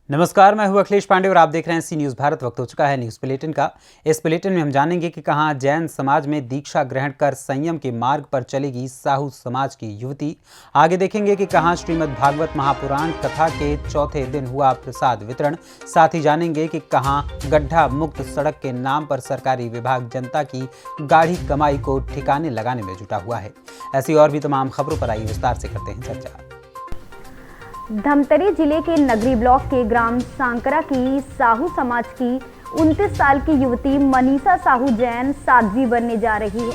नमस्कार, मैं हूं अखिलेश पांडे और आप देख रहे हैं सी न्यूज़ भारत। वक्त हो चुका है न्यूज़ बुलेटिन का। इस बुलेटिन में हम जानेंगे कि कहां जैन समाज में दीक्षा ग्रहण कर संयम के मार्ग पर चलेगी साहू समाज की युवती। आगे देखेंगे कि कहां श्रीमद् भागवत महापुराण कथा के चौथे दिन हुआ प्रसाद वितरण। साथ ही जानेंगे कि कहां गड्ढा मुक्त सड़क के नाम पर सरकारी विभाग जनता की गाढ़ी कमाई को ठिकाने लगाने में जुटा हुआ है। ऐसी और भी तमाम खबरों पर आइए विस्तार से करते हैं चर्चा। धमतरी जिले के नगरी ब्लॉक के ग्राम सांकरा की साहू समाज की 29 साल की युवती मनीषा साहू जैन साध्वी बनने जा रही है।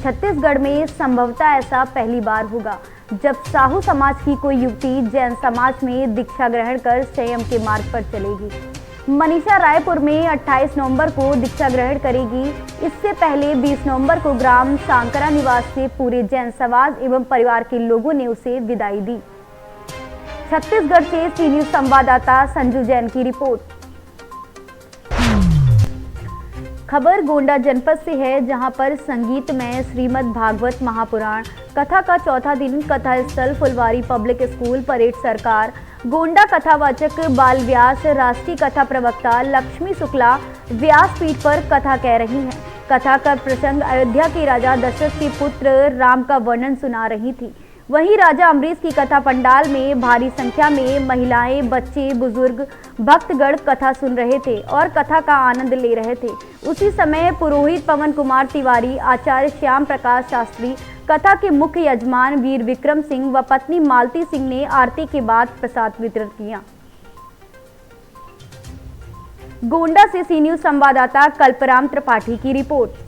छत्तीसगढ़ में संभवतः ऐसा पहली बार होगा जब साहू समाज की कोई युवती जैन समाज में दीक्षा ग्रहण कर संयम के मार्ग पर चलेगी। मनीषा रायपुर में 28 नवंबर को दीक्षा ग्रहण करेगी। इससे पहले 20 नवंबर को ग्राम सांकरा निवास से पूरे जैन समाज एवं परिवार के लोगों ने उसे विदाई दी। छत्तीसगढ़ से सी न्यूज़ संवाददाता संजू जैन की रिपोर्ट। खबर गोंडा जनपद से है, जहां पर संगीत में श्रीमद् भागवत महापुराण कथा का चौथा दिन कथा स्थल फुलवारी पब्लिक स्कूल परेड सरकार गोंडा कथावाचक बाल व्यास राष्ट्रीय कथा प्रवक्ता लक्ष्मी शुक्ला व्यासपीठ पर कथा कह रही हैं। कथा का प्रसंग अयोध्या के राजा दशरथ के पुत्र राम का वर्णन सुना रही थी। वहीं राजा अमरीश की कथा पंडाल में भारी संख्या में महिलाएं, बच्चे, बुजुर्ग, भक्तगण कथा सुन रहे थे और कथा का आनंद ले रहे थे। उसी समय पुरोहित पवन कुमार तिवारी, आचार्य श्याम प्रकाश शास्त्री, कथा के मुख्य यजमान वीर विक्रम सिंह व पत्नी मालती सिंह ने आरती के बाद प्रसाद वितरण किया। गोंडा से सी न्यूज़ संवाददाता कल्पराम त्रिपाठी की रिपोर्ट।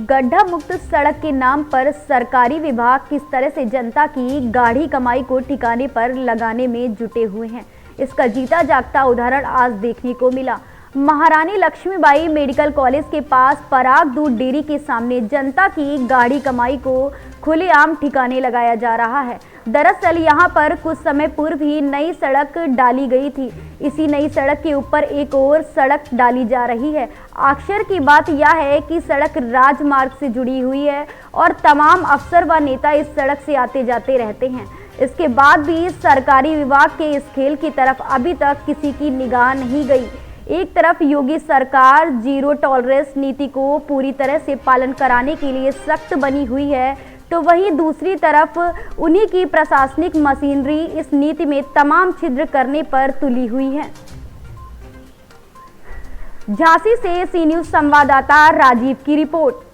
गड्ढा मुक्त सड़क के नाम पर सरकारी विभाग किस तरह से जनता की गाढ़ी कमाई को ठिकाने पर लगाने में जुटे हुए हैं, इसका जीता जागता उदाहरण आज देखने को मिला। महारानी लक्ष्मीबाई मेडिकल कॉलेज के पास पराग दूध डेयरी के सामने जनता की गाढ़ी कमाई को खुलेआम ठिकाने लगाया जा रहा है। दरअसल यहां पर कुछ समय पूर्व ही नई सड़क डाली गई थी। इसी नई सड़क के ऊपर एक और सड़क डाली जा रही है। आश्चर्य की बात यह है कि सड़क राजमार्ग से जुड़ी हुई है और तमाम अफसर व नेता इस सड़क से आते जाते रहते हैं। इसके बाद भी सरकारी विभाग के इस खेल की तरफ अभी तक किसी की निगाह नहीं गई। एक तरफ योगी सरकार जीरो टॉलरेंस नीति को पूरी तरह से पालन कराने के लिए सख्त बनी हुई है, तो वहीं दूसरी तरफ उन्हीं की प्रशासनिक मशीनरी इस नीति में तमाम छिद्र करने पर तुली हुई है। झांसी से सी न्यूज़ संवाददाता राजीव की रिपोर्ट।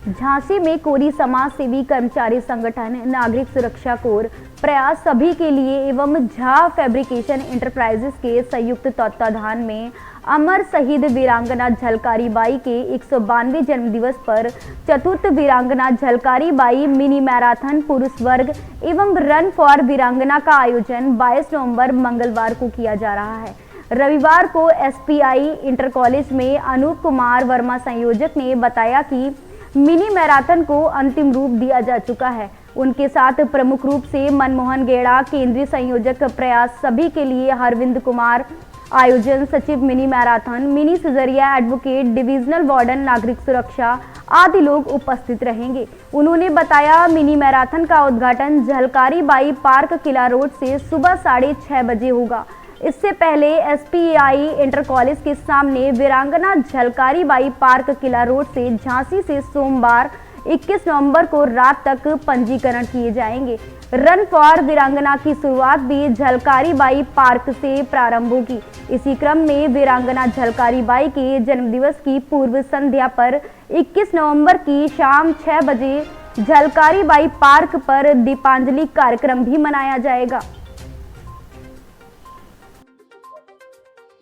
झांसी में कोरी समाज सेवी कर्मचारी संगठन नागरिक सुरक्षा कोर प्रयास सभी के लिए एवं झा फैब्रिकेशन एंटरप्राइजेस के संयुक्त तत्वाधान में अमर शहीद वीरांगना झलकारी बाई के 192वें जन्मदिवस पर चतुर्थ वीरांगना झलकारी बाई मिनी मैराथन पुरुष वर्ग एवं रन फॉर वीरांगना का आयोजन 22 नवंबर मंगलवार को किया जा रहा है। रविवार को एसपीआई इंटर कॉलेज में अनूप कुमार वर्मा संयोजक ने बताया कि मिनी मैराथन को अंतिम रूप दिया जा चुका है। उनके साथ प्रमुख रूप से मनमोहन गेड़ा, केंद्रीय संयोजक प्रयास सभी के लिए हरविंद कुमार, आयोजन सचिव मिनी मैराथन, मिनी सिजरिया एडवोकेट, डिविजनल वार्डन नागरिक सुरक्षा आदि लोग उपस्थित रहेंगे। उन्होंने बताया मिनी मैराथन का उद्घाटन झलकारी बाई पार्क किला रोड से सुबह 6:30 बजे होगा। इससे पहले एसपीआई इंटर कॉलेज के सामने वीरांगना झलकारी बाई पार्क किला रोड से झांसी से सोमवार 21 नवंबर को रात तक पंजीकरण किए जाएंगे। रन फॉर वीरांगना की शुरुआत भी झलकारी बाई पार्क से प्रारंभ होगी। इसी क्रम में वीरांगना झलकारी बाई के जन्मदिवस की पूर्व संध्या पर 21 नवंबर की शाम 6 बजे झलकारी बाई पार्क पर दीपांजलि कार्यक्रम भी मनाया जाएगा।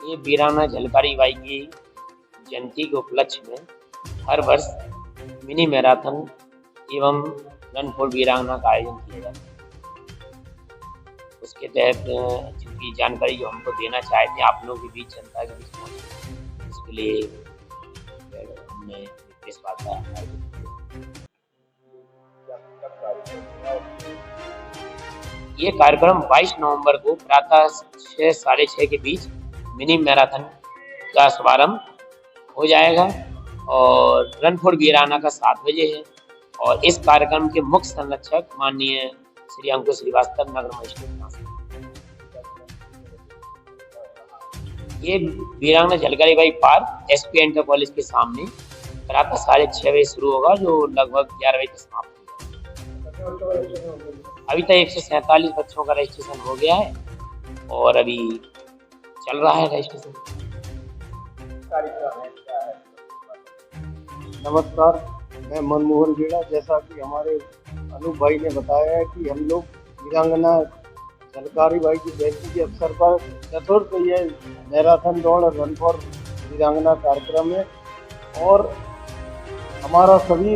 ये वीरांगना झलकारी बाई की जयंती के उपलक्ष्य में हर वर्ष मिनी मैराथन एवं रन फॉर वीरांगना का आयोजन किया जाता है। उसके तहत जिनकी जानकारी जो हमको देना चाहते हैं आप लोगों के बीच, जनता के बीच पहुंचे, इसके लिए हमने प्रेस वार्ता ये कार्यक्रम 22 नवंबर को प्रातः 6 साढ़े 6 के बीच मिनी मैराथन का शुभारंभ हो जाएगा और रन फॉर वीरांगना का 7 बजे है। और इस कार्यक्रम के मुख्य संरक्षक माननीय श्री अंकुश श्रीवास्तव, नगर मजिस्ट्रेट झांसी। ये वीरांगना Jhalkari Bai park SP inter college के सामने प्रातः 6:30 बजे शुरू होगा, जो लगभग 11 बजे तक समाप्त होगा। अभी तक 147 बच्चों का रजिस्ट्रेशन हो गया है और अभी चल रहा है रजिस्ट्रेशन। नमस्कार, मैं मनमोहन गेड़ा। जैसा कि हमारे अनूप भाई ने बताया है कि हम लोग वीरांगना झलकारी बाई की जयंती के अवसर पर चतुर्थ ये मैराथन दौड़ और रन फॉर वीरांगना कार्यक्रम है और हमारा सभी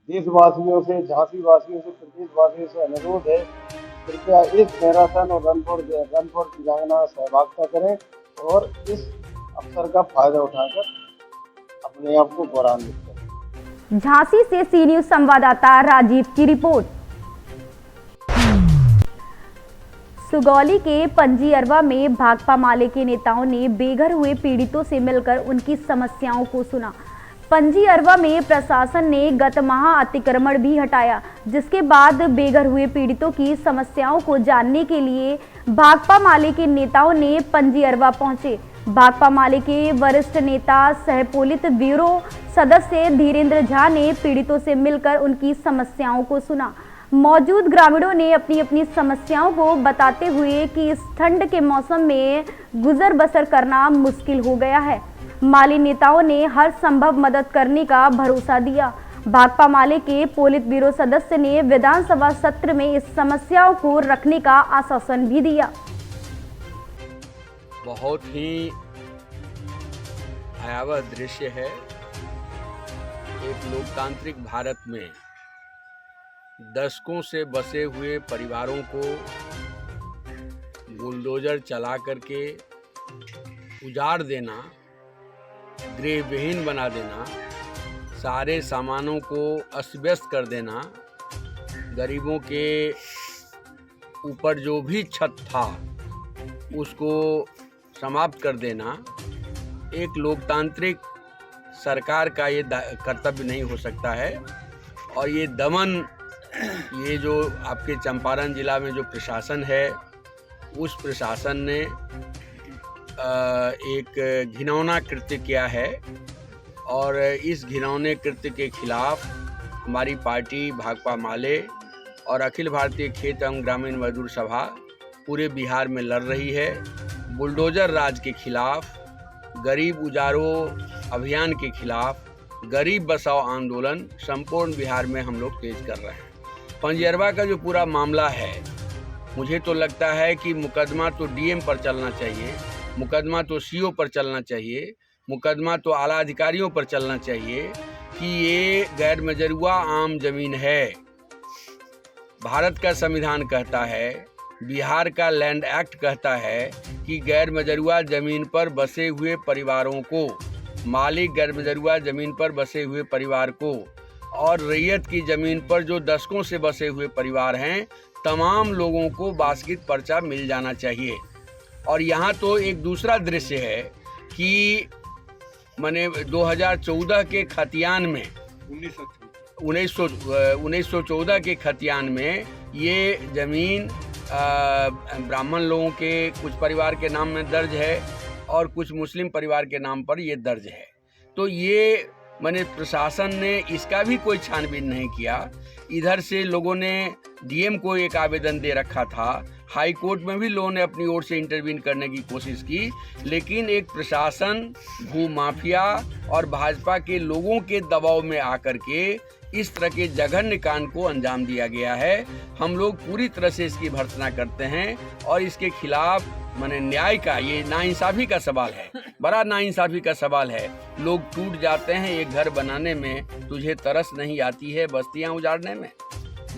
देशवासियों से, झांसी वासियों से, प्रदेशवासियों से अनुरोध है, कृपया इस मैराथन और रन फॉर वीरांगना सहभागिता करें और इस अवसर का फायदा उठाकर अपने आप को गौरवान्वित करें। झांसी से सी न्यूज संवाददाता राजीव की रिपोर्ट। सुगौली के पंजी अरवा में भाकपा माले के नेताओं ने बेघर हुए पीड़ितों से मिलकर उनकी समस्याओं को सुना। पंजी अरवा में प्रशासन ने गत माह अतिक्रमण भी हटाया, जिसके बाद बेघर हुए पीड़ितों की समस्याओं को जानने के लिए भाकपा माले के नेताओं ने पंजी अरवा पहुंचे। भाकपा माले के वरिष्ठ नेता सह पोलित ब्यूरो सदस्य धीरेन्द्र झा ने पीड़ितों से मिलकर उनकी समस्याओं को सुना। मौजूद ग्रामीणों ने अपनी अपनी समस्याओं को बताते हुए कि इस ठंड के मौसम में गुजर बसर करना मुश्किल हो गया है। माली नेताओं ने हर संभव मदद करने का भरोसा दिया। भाकपा माले के पोलित ब्यूरो सदस्य ने विधानसभा सत्र में इस समस्याओं को रखने का आश्वासन भी दिया। बहुत ही भयावह दृश्य है। एक लोकतांत्रिक भारत में दशकों से बसे हुए परिवारों को बुलडोजर चला करके उजाड़ देना, गृहविहीन बना देना, सारे सामानों को अस्त व्यस्त कर देना, गरीबों के ऊपर जो भी छत था उसको समाप्त कर देना, एक लोकतांत्रिक सरकार का ये कर्तव्य नहीं हो सकता है। और ये दमन, ये जो आपके चंपारण जिला में जो प्रशासन है, उस प्रशासन ने एक घिनौना कृत्य किया है और इस घिनौने कृत्य के खिलाफ हमारी पार्टी भाकपा माले और अखिल भारतीय खेत एवं ग्रामीण मजदूर सभा पूरे बिहार में लड़ रही है। बुलडोजर राज के खिलाफ, गरीब उजारो अभियान के खिलाफ गरीब बचाओ आंदोलन संपूर्ण बिहार में हम लोग तेज कर रहे हैं। पंजी अरवा का जो पूरा मामला है, मुझे तो लगता है कि मुकदमा तो डीएम पर चलना चाहिए, मुकदमा तो सीओ पर चलना चाहिए, मुकदमा तो आला अधिकारियों पर चलना चाहिए कि ये गैर मजरूआ आम जमीन है। भारत का संविधान कहता है, बिहार का लैंड एक्ट कहता है कि गैर मजरूआ जमीन पर बसे हुए परिवारों को, मालिक गैर मजरूआ जमीन पर बसे हुए परिवार को और रैयत की जमीन पर जो दशकों से बसे हुए परिवार हैं, तमाम लोगों को बास्केट पर्चा मिल जाना चाहिए। और यहाँ तो एक दूसरा दृश्य है कि मैंने 2014 के खतियान में 1914 के खतियान में ये ज़मीन ब्राह्मण लोगों के कुछ परिवार के नाम में दर्ज है और कुछ मुस्लिम परिवार के नाम पर ये दर्ज है। तो ये मैंने प्रशासन ने इसका भी कोई छानबीन नहीं किया। इधर से लोगों ने डीएम को एक आवेदन दे रखा था, हाई कोर्ट में भी लोगों ने अपनी ओर से इंटरवीन करने की कोशिश की, लेकिन एक प्रशासन, भू माफिया और भाजपा के लोगों के दबाव में आकर के इस तरह के जघन्य कांड को अंजाम दिया गया है। हम लोग पूरी तरह से इसकी भर्त्सना करते हैं और इसके खिलाफ माने न्याय का, ये नाइंसाफ़ी का सवाल है, बड़ा नाइंसाफ़ी का सवाल है। लोग टूट जाते हैं एक घर बनाने में, तुझे तरस नहीं आती है बस्तियां उजाड़ने में।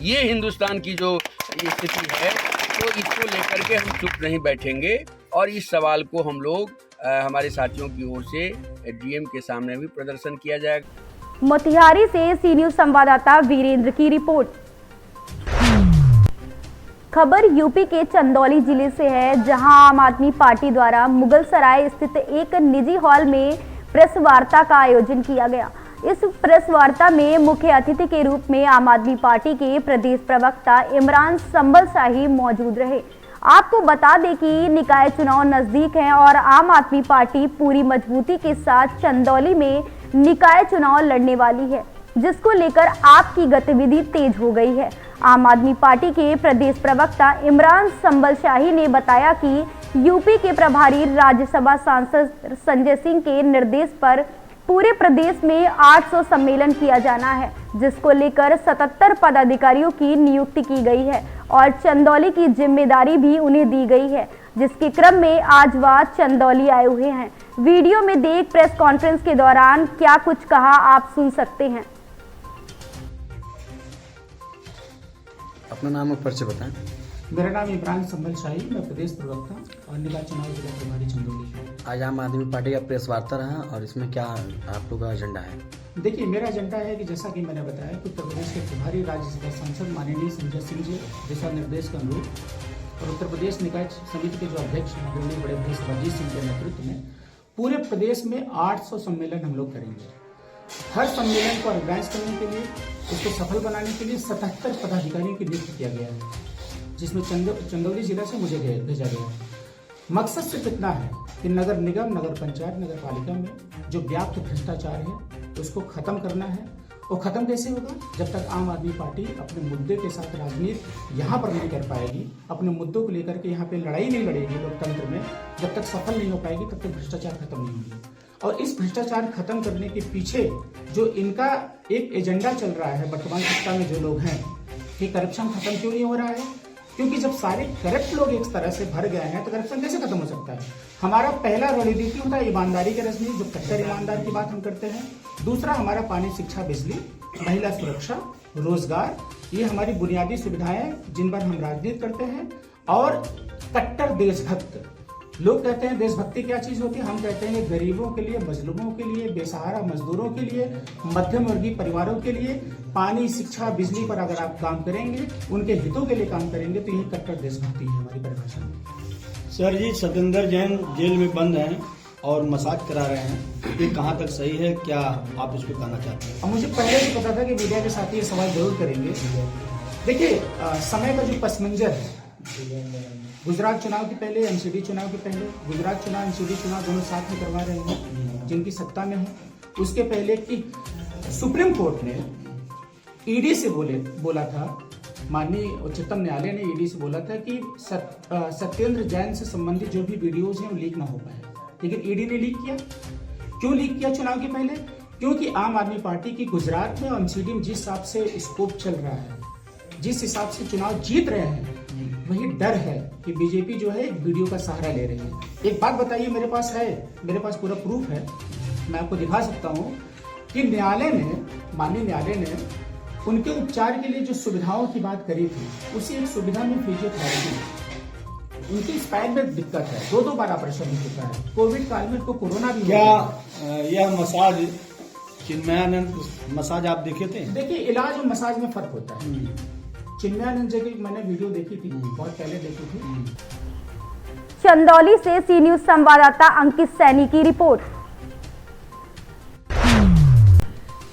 ये हिंदुस्तान की जो स्थिति है, तो इसको लेकर के हम चुप नहीं बैठेंगे और इस सवाल को हम लोग हमारे साथियों की ओर से डीएम के सामने भी प्रदर्शन किया जाएगा। मोतिहारी से सी न्यूज संवाददाता वीरेंद्र की रिपोर्ट। खबर यूपी के चंदौली जिले से है, जहां आम आदमी पार्टी द्वारा मुगलसराय स्थित एक निजी हॉल में प्रेस वार्ता का आयोजन किया गया। इस प्रेस वार्ता में मुख्य अतिथि के रूप में आम आदमी पार्टी के प्रदेश प्रवक्ता इमरान संबल शाही मौजूद रहे। आपको बता दें कि निकाय चुनाव नजदीक हैं और आम आदमी पार्टी पूरी मजबूती के साथ चंदौली में निकाय चुनाव लड़ने वाली है, जिसको लेकर आपकी गतिविधि तेज हो गई है। आम आदमी पार्टी के प्रदेश प्रवक्ता इमरान संबल शाही ने बताया कि यूपी के प्रभारी राज्यसभा सांसद संजय सिंह के निर्देश पर पूरे प्रदेश में 800 सम्मेलन किया जाना है, जिसको लेकर 77 पदाधिकारियों की नियुक्ति की गई है और चंदौली की जिम्मेदारी भी उन्हें दी गई है, जिसके क्रम में आज वह चंदौली आए हुए हैं। वीडियो में देख प्रेस कॉन्फ्रेंस के दौरान क्या कुछ कहा आप सुन सकते हैं। अपना नाम और परिचय बताएं। मेरा नाम इमरान संबल शाही, मैं प्रदेश प्रवक्ता और निकाय चुनाव जिला प्रभारी चंदौली हूँ। आज आम आदमी पार्टी का प्रेस वार्ता रहा और इसमें क्या आप लोग का एजेंडा है? देखिए, मेरा एजेंडा है कि जैसा कि मैंने बताया कि उत्तर प्रदेश के प्रभारी राज्यसभा सांसद माननीय संजय सिंह जी दिशा निर्देश के अनुरूप और उत्तर प्रदेश निकाय समिति के जो अध्यक्ष माननीय बड़े भाई शिवजीत सिंह के नेतृत्व में पूरे प्रदेश में 800 सम्मेलन हम लोग करेंगे। हर सम्मेलन को ऑर्गेनाइज करने के लिए, उसको सफल बनाने के लिए 77 पदाधिकारियों की नियुक्ति किया गया है, जिसमें चंदौली जिला से मुझे भेजा गया है। मकसद सिर्फ इतना है कि नगर निगम, नगर पंचायत, नगर पालिका में जो व्याप्त भ्रष्टाचार है उसको खत्म करना है। और खत्म कैसे होगा? जब तक आम आदमी पार्टी अपने मुद्दे के साथ राजनीति यहाँ पर नहीं कर पाएगी, अपने मुद्दों को लेकर के यहाँ पे लड़ाई नहीं लड़ेगी लोकतंत्र में, जब तक सफल नहीं हो पाएगी तब तक भ्रष्टाचार खत्म नहीं होगी। और इस भ्रष्टाचार खत्म करने के पीछे जो इनका एक एजेंडा चल रहा है वर्तमान सत्ता में जो लोग हैं, कि करप्शन खत्म क्यों नहीं हो रहा है? क्योंकि जब सारे करप्ट लोग एक तरह से भर गए हैं तो करप्शन कैसे खत्म हो सकता है? हमारा पहला रणनीति होता है ईमानदारी के रजनी, जो कट्टर ईमानदार की बात हम करते हैं। दूसरा हमारा पानी, शिक्षा, बिजली, महिला सुरक्षा, रोजगार, ये हमारी बुनियादी सुविधाएं जिन पर हम राजनीति करते हैं। और कट्टर देशभक्त लोग कहते हैं देशभक्ति क्या चीज होती है? हम कहते हैं गरीबों के लिए, मजलूमों के लिए, बेसहारा मजदूरों के लिए, मध्यम वर्गीय परिवारों के लिए पानी, शिक्षा, बिजली पर अगर आप काम करेंगे, उनके हितों के लिए काम करेंगे, तो ये कट्टर देशभक्ति है हमारी परिभाषा में। सर जी, सतेंद्र जैन जेल में बंद हैं और मसाज करा रहे हैं, ये कहाँ तक सही है? क्या आप इस पर कहना चाहते हैं? अब मुझे पहले भी पता था कि मीडिया के साथ ये सवाल जरूर करेंगे। देखिए, समय का जो पस मंजर है, गुजरात चुनाव के पहले, एमसीडी चुनाव के पहले, गुजरात चुनाव, एमसीडी चुनाव दोनों साथ में करवा रहे हैं जिनकी सत्ता में है। उसके पहले की सुप्रीम कोर्ट ने ईडी से बोला था, माननीय उच्चतम न्यायालय ने ईडी से बोला था कि सत्येंद्र जैन से संबंधित जो भी वीडियोज हैं वो लीक ना हो पाए, लेकिन ईडी ने लीक किया। क्यों लीक किया चुनाव के पहले? क्योंकि आम आदमी पार्टी की गुजरात में एमसीडी में जिस हिसाब से स्कोप चल रहा है, जिस हिसाब से चुनाव जीत रहे हैं, वही डर है कि बीजेपी जो है वीडियो का सहारा ले रही है। एक बात बताइए, मेरे पास पूरा प्रूफ है, मैं आपको दिखा सकता हूँ कि माननीय न्यायालय ने उनके उपचार के लिए जो सुविधाओं की बात करी थी, उसी एक सुविधा में फिजियोथेरेपी, उनकी स्पाइन में दिक्कत है, 2 बार ऑपरेशन हो चुका है, कोविड काल में उनको कोरोना भी। क्या यह मसाज, चिन्मयानंद मसाज आप देखे थे? देखिए, इलाज और मसाज में फर्क होता है। चिन्मयानंद जी की मैंने वीडियो देखी थी, बहुत पहले देखी थी। चंदौली से सी न्यूज संवाददाता अंकित सैनी की रिपोर्ट।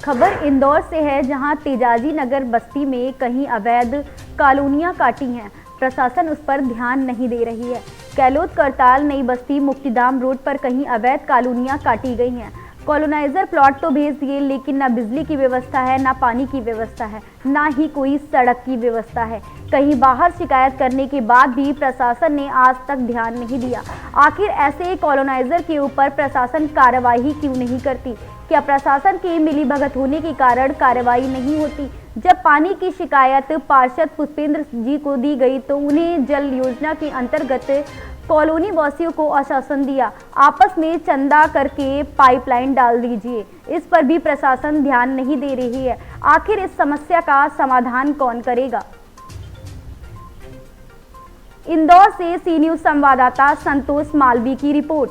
खबर इंदौर से है, जहां तेजाजी नगर बस्ती में कहीं अवैध कॉलोनियां काटी हैं। प्रशासन उस पर ध्यान नहीं दे रही है। कैलोद करताल नई बस्ती मुक्तिधाम रोड पर कहीं अवैध कॉलोनियां काटी गई हैं। कॉलोनाइजर प्लॉट तो भेज दिए, लेकिन न बिजली की व्यवस्था है, ना पानी की व्यवस्था है, ना ही कोई सड़क की व्यवस्था है। कहीं बाहर शिकायत करने के बाद भी प्रशासन ने आज तक ध्यान नहीं दिया। आखिर ऐसे कॉलोनाइजर के ऊपर प्रशासन कार्रवाई क्यों नहीं करती? क्या प्रशासन की मिलीभगत होने के कारण कार्रवाई नहीं होती? जब पानी की शिकायत पार्षद पुष्पेंद्र जी को दी गई तो उन्हें जल योजना के अंतर्गत कॉलोनी वासियों को आश्वासन दिया, आपस में चंदा करके पाइपलाइन डाल दीजिए। इस पर भी प्रशासन ध्यान नहीं दे रही है। आखिर इस समस्या का समाधान कौन करेगा? इंदौर से सी न्यूज संवाददाता संतोष मालवी की रिपोर्ट।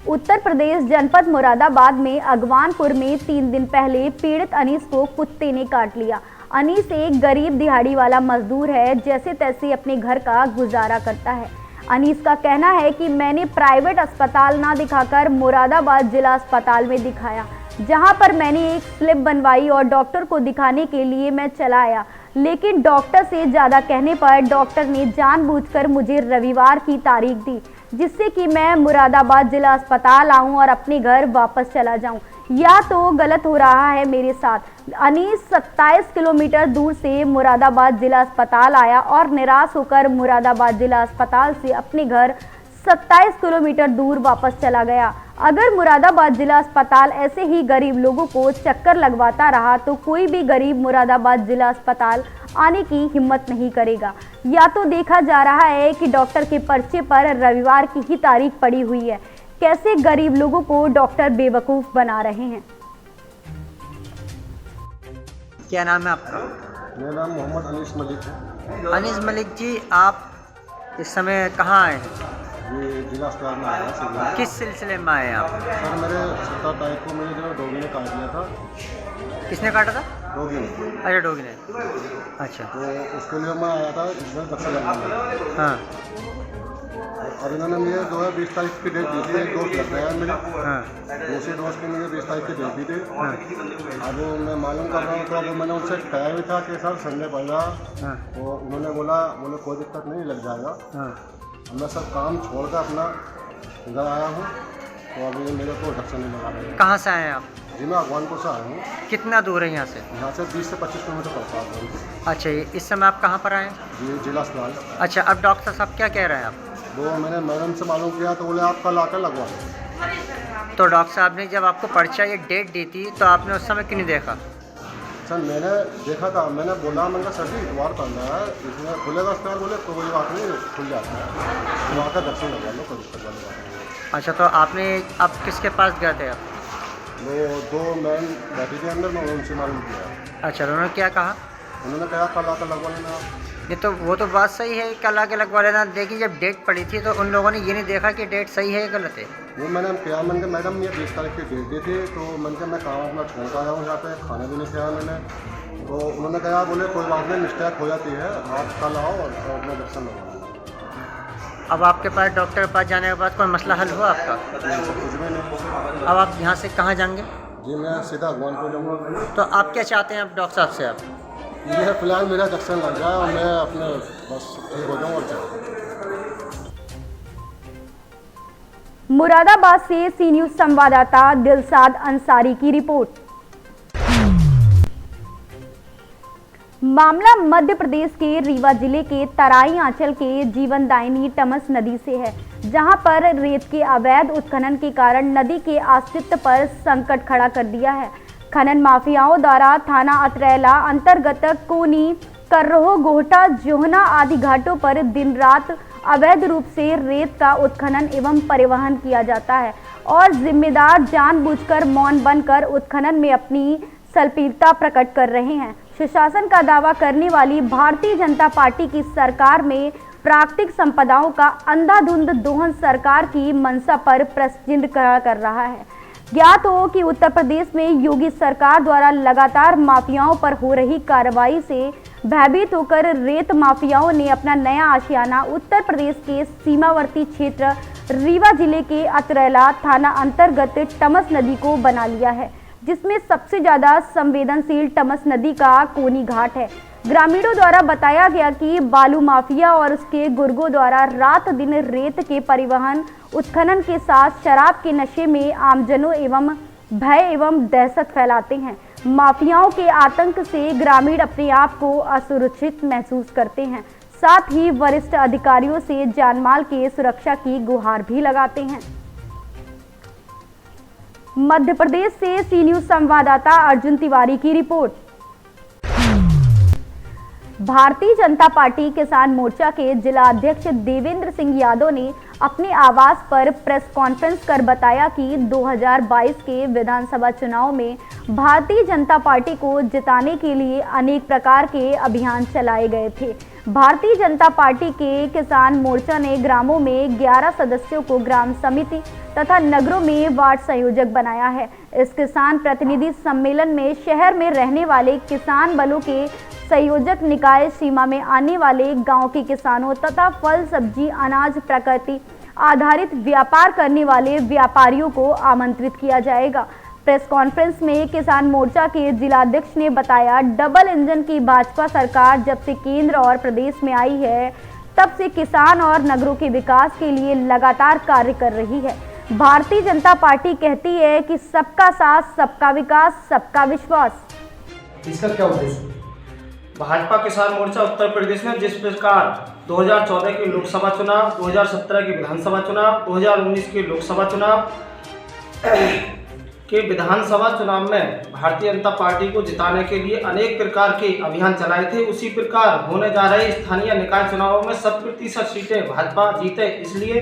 उत्तर प्रदेश जनपद मुरादाबाद में अगवानपुर में 3 दिन पहले पीड़ित अनीस को कुत्ते ने काट लिया। अनीस एक गरीब दिहाड़ी वाला मजदूर है, जैसे तैसे अपने घर का गुजारा करता है। अनीस का कहना है कि मैंने प्राइवेट अस्पताल ना दिखाकर मुरादाबाद जिला अस्पताल में दिखाया, जहां पर मैंने एक स्लिप बनवाई और डॉक्टर को दिखाने के लिए मैं चला आया, लेकिन डॉक्टर से ज़्यादा कहने पर डॉक्टर ने जानबूझकर मुझे रविवार की तारीख दी, जिससे कि मैं मुरादाबाद जिला अस्पताल आऊं और अपने घर वापस चला जाऊं। या तो गलत हो रहा है मेरे साथ। अनीस 27 किलोमीटर दूर से मुरादाबाद जिला अस्पताल आया और निराश होकर मुरादाबाद जिला अस्पताल से अपने घर 27 किलोमीटर दूर वापस चला गया। अगर मुरादाबाद जिला अस्पताल ऐसे ही गरीब लोगों को चक्कर लगवाता रहा तो कोई भी गरीब मुरादाबाद जिला अस्पताल आने की हिम्मत नहीं करेगा। या तो देखा जा रहा है कि डॉक्टर के पर्चे पर रविवार की ही तारीख पड़ी हुई है। कैसे गरीब लोगों को डॉक्टर बेवकूफ़ बना रहे हैं। क्या नाम है आपका? मेरा नाम मोहम्मद अनीस मलिक है। अनीस मलिक जी, आप इस समय कहाँ आए हैं? ये जिला अस्पताल में आया सिविल। किस सिलसिले में आए हैं आप? सर मेरे 17 तारीख को मेरे जो डॉगी ने काट लिया था। किसने काटा था? डॉगी ने। अच्छा, डॉगी ने। अच्छा, तो उसके लिए मैं आया था, इसमें दक्षिण लगवाने। हाँ और इन्होंने मुझे 2020 तारीख की डेट दी थी। एक डोज लग गया है मेरे। हाँ दूसरी डोज की मुझे 20 तारीख की डेट दी थी। हाँ अब मैं मालूम कर रहा हूँ, तो अब मैंने उनसे कहा भी था कि सर संडे पड़ रहा। हाँ तो उन्होंने बोले कोई दिक्कत नहीं, लग जाएगा। हाँ। मैं सब काम छोड़कर अपना इधर आया हूँ, तो अभी मेरे को दक्षिण नहीं लगा रहे हैं। कहाँ से आए हैं आप? जी मैं अफगानपुर से आया हूँ। कितना दूर है यहाँ से? यहाँ से 20 से 25 किलोमीटर पड़ता है। अच्छा, इस समय आप कहाँ पर आए हैं? जी जिला अस्पताल। अच्छा, अब डॉक्टर साहब क्या कह रहे हैं आप? वो मैंने मैडम से मालूम किया तो बोले आप कल आकर लगवा दें। तो डॉक्टर साहब ने जब आपको पर्चा ये डेट दी थी तो आपने उस समय क्यों नहीं देखा? सर मैंने देखा था, मैंने बोला मैंने सर जी इतवार करना है, इसमें खुलेगा अस्पताल। बोले तो कोई बात नहीं, खुल जाता है, तो आकर दर्शन लगवा लो, कोई दिक्कत वाली बात नहीं। अच्छा, तो आपने अब किसके पास गए थे आप? वो 2 मैन बैठी थी अंदर, मैं उनसे मालूम किया। अच्छा, उन्होंने क्या कहा? उन्होंने कहा कल आकर लगवा लेना। ये तो वो तो बात सही है, कल आके लगवा लेना। देखिए, जब डेट पड़ी थी तो उन लोगों ने ये नहीं देखा कि डेट सही है या गलत है। वो मैंने कहा, मैंने कहा मैडम ये 20 तारीख की डेट दी थी, तो मैंने कहा मैं काम अपना छोड़ कर आया हूँ, यहाँ पे खाना भी नहीं खाया मैंने। तो उन्होंने कहा बोले कोई बात नहीं, मिस्टेक हो जाती है, आप कल आओ और अपना दर्शन लगवा लो। अब आपके पास डॉक्टर के पास जाने के बाद कोई मसला हल हुआ आपका? कुछ भी नहीं। अब आप यहाँ से कहाँ जाएंगे? जी मैं सीधा अफगानपुर जाऊँगा। तो आप क्या चाहते हैं अब डॉक्टर साहब से? आप ये फिलहाल मेरा दर्शन लग जाए और मैं अपने बस ठीक हो जाऊँ और चलूँ। मुरादाबाद से सी न्यूज़ संवाददाता दिलसाद अंसारी की रिपोर्ट। मामला मध्य प्रदेश के रीवा जिले के तराई आंचल के जीवनदायिनी टमस नदी से है, जहां पर रेत के अवैध उत्खनन के कारण नदी के अस्तित्व पर संकट खड़ा कर दिया है। खनन माफियाओं द्वारा थाना अतरैला अंतर्गत कोनी, कर्रोह, गोहटा, जोहना आदि घाटों पर दिन रात अवैध रूप से रेत का उत्खनन एवं परिवहन किया जाता है और जिम्मेदार जानबूझकर मौन बनकर उत्खनन में अपनी सल्पीरता प्रकट कर रहे हैं। सुशासन का दावा करने वाली भारतीय जनता पार्टी की सरकार में प्राकृतिक संपदाओं का अंधाधुंध दोहन सरकार की मंशा पर प्रश्नचिन्ह खड़ा कर रहा है। ज्ञात हो कि उत्तर प्रदेश में योगी सरकार द्वारा लगातार माफियाओं पर हो रही कार्रवाई से भयभीत होकर रेत माफियाओं ने अपना नया आशियाना उत्तर प्रदेश के सीमावर्ती क्षेत्र रीवा जिले के अतरैला थाना अंतर्गत टमस नदी को बना लिया है, जिसमें सबसे ज्यादा संवेदनशील टमस नदी का कोनी घाट है। ग्रामीणों द्वारा बताया गया कि बालू माफिया और उसके गुर्गों द्वारा रात दिन रेत के परिवहन, उत्खनन के साथ शराब के नशे में आमजनों एवं भय एवं दहशत फैलाते हैं। माफियाओं के आतंक से ग्रामीण अपने आप को असुरक्षित महसूस करते हैं, साथ ही वरिष्ठ अधिकारियों से जानमाल के सुरक्षा की गुहार भी लगाते हैं। मध्य प्रदेश से सी न्यूज़ संवाददाता अर्जुन तिवारी की रिपोर्ट। भारतीय जनता पार्टी किसान मोर्चा के जिला अध्यक्ष देवेंद्र सिंह यादव ने अपने आवास पर प्रेस कॉन्फ्रेंस कर बताया कि 2022 के विधानसभा चुनाव में भारतीय जनता पार्टी को जिताने के लिए अनेक प्रकार के अभियान चलाए गए थे। भारतीय जनता पार्टी के किसान मोर्चा ने ग्रामों में 11 सदस्यों को ग्राम समिति तथा नगरों में वार्ड संयोजक बनाया है। इस किसान प्रतिनिधि सम्मेलन में शहर में रहने वाले किसान बलों के संयोजक निकाय सीमा में आने वाले गांव के किसानों तथा फल सब्जी अनाज प्रकृति आधारित व्यापार करने वाले व्यापारियों को आमंत्रित किया जाएगा। प्रेस कॉन्फ्रेंस में किसान मोर्चा के जिलाध्यक्ष ने बताया, डबल इंजन की भाजपा सरकार जब से केंद्र और प्रदेश में आई है तब से किसान और नगरों के विकास के लिए लगातार कार्य कर रही है। भारतीय जनता पार्टी कहती है कि सबका साथ, सबका विकास, सबका विश्वास। इसका क्या उद्देश्य? भाजपा किसान मोर्चा उत्तर प्रदेश में जिस प्रकार 2014 के लोकसभा चुनाव, 2017 के विधानसभा चुनाव, 2019 के लोकसभा चुनाव के विधानसभा चुनाव में भारतीय जनता पार्टी को जिताने के लिए अनेक प्रकार के अभियान चलाए थे, उसी प्रकार होने जा रहे स्थानीय निकाय चुनावों में 100% सीटें भाजपा जीते। इसलिए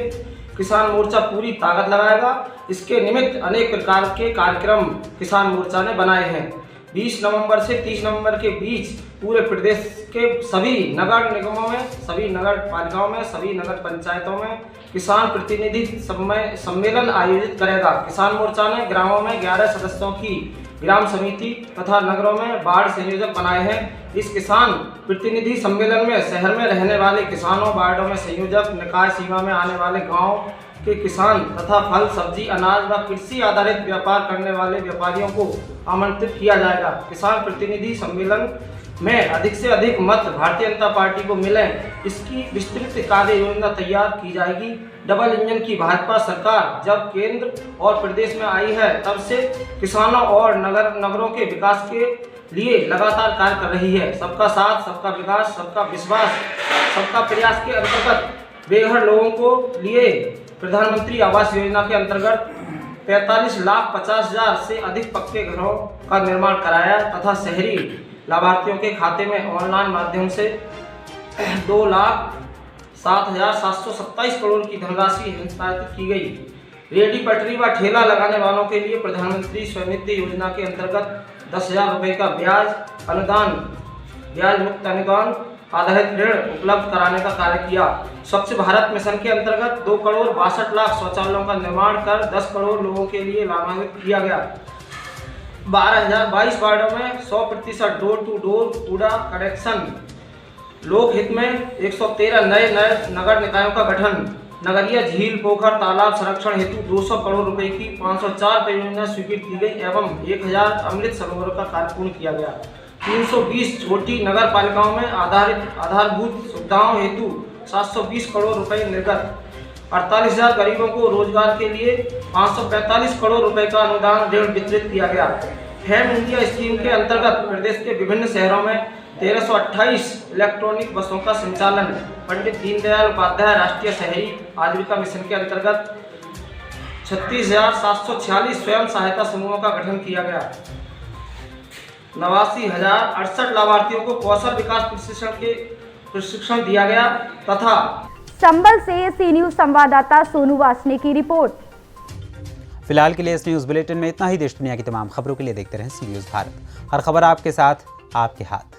किसान मोर्चा पूरी ताकत लगाएगा। इसके निमित्त अनेक प्रकार के कार्यक्रम किसान मोर्चा ने बनाए हैं। 20 नवंबर से 30 नवंबर के बीच पूरे प्रदेश के सभी नगर निगमों में, सभी नगर पालिकाओं में, सभी नगर पंचायतों में किसान प्रतिनिधि सम्मेलन आयोजित करेगा। किसान मोर्चा ने ग्रामों में 11 सदस्यों की ग्राम समिति तथा नगरों में वार्ड संयोजक बनाए हैं। इस किसान प्रतिनिधि सम्मेलन में शहर में रहने वाले किसानों, वार्डों में संयोजक, निकाय सीमा में आने वाले गाँव के किसान तथा फल सब्जी अनाज व कृषि आधारित व्यापार करने वाले व्यापारियों को आमंत्रित किया जाएगा। किसान प्रतिनिधि सम्मेलन में अधिक से अधिक मत भारतीय जनता पार्टी को मिले, इसकी विस्तृत कार्य योजना तैयार की जाएगी। डबल इंजन की भाजपा सरकार जब केंद्र और प्रदेश में आई है तब से किसानों और नगरों के विकास के लिए लगातार कार्य कर रही है। सबका साथ, सबका विकास, सबका विश्वास, सबका प्रयास के अंतर्गत बेघर लोगों को लिए प्रधानमंत्री आवास योजना के अंतर्गत 45,50,000 से अधिक पक्के घरों का निर्माण कराया तथा शहरी लाभार्थियों के खाते में ऑनलाइन माध्यम से 2,07,727 करोड़ की धनराशि हस्तांतरित की गई। रेहड़ी पटरी व ठेला लगाने वालों के लिए प्रधानमंत्री स्वनिधि योजना के अंतर्गत 10,000 रुपये का ब्याज मुक्त अनुदान आधारित ऋण उपलब्ध कराने का कार्य किया। स्वच्छ भारत मिशन के अंतर्गत 2,62,00,000 शौचालयों का निर्माण कर 10 करोड़ लोगों के लिए लाभान्वित किया गया। 12,022 वार्डों में 100% डोर टू डोर कूड़ा कलेक्शन। लोकहित में 113 नए नगर निकायों का गठन। नगरीय झील, पोखर, तालाब संरक्षण हेतु 200 करोड़ रुपए की 504 परियोजना स्वीकृत की गई एवं 1000 अमृत सरोवरों का कार्य पूर्ण किया गया। 320 छोटी नगर पालिकाओं में आधारभूत सुविधाओं हेतु 720 करोड़ रुपए निर्गत। 48,000 गरीबों को रोजगार के लिए 545 करोड़ रुपए का अनुदान ऋण वितरित किया गया। फेम इंडिया स्कीम के अंतर्गत प्रदेश के विभिन्न शहरों में 1328 इलेक्ट्रॉनिक बसों का संचालन। पंडित दीनदयाल उपाध्याय राष्ट्रीय शहरी आजीविका मिशन के अंतर्गत 36,746 स्वयं सहायता समूहों का गठन किया गया। 89,068 लाभार्थियों को कौशल विकास प्रशिक्षण दिया गया तथा संबल से सी न्यूज संवाददाता सोनू वासने की रिपोर्ट। फिलहाल के लिए इस न्यूज बुलेटिन में इतना ही। देश दुनिया की तमाम खबरों के लिए देखते रहें सी न्यूज भारत। हर खबर आपके साथ, आपके हाथ।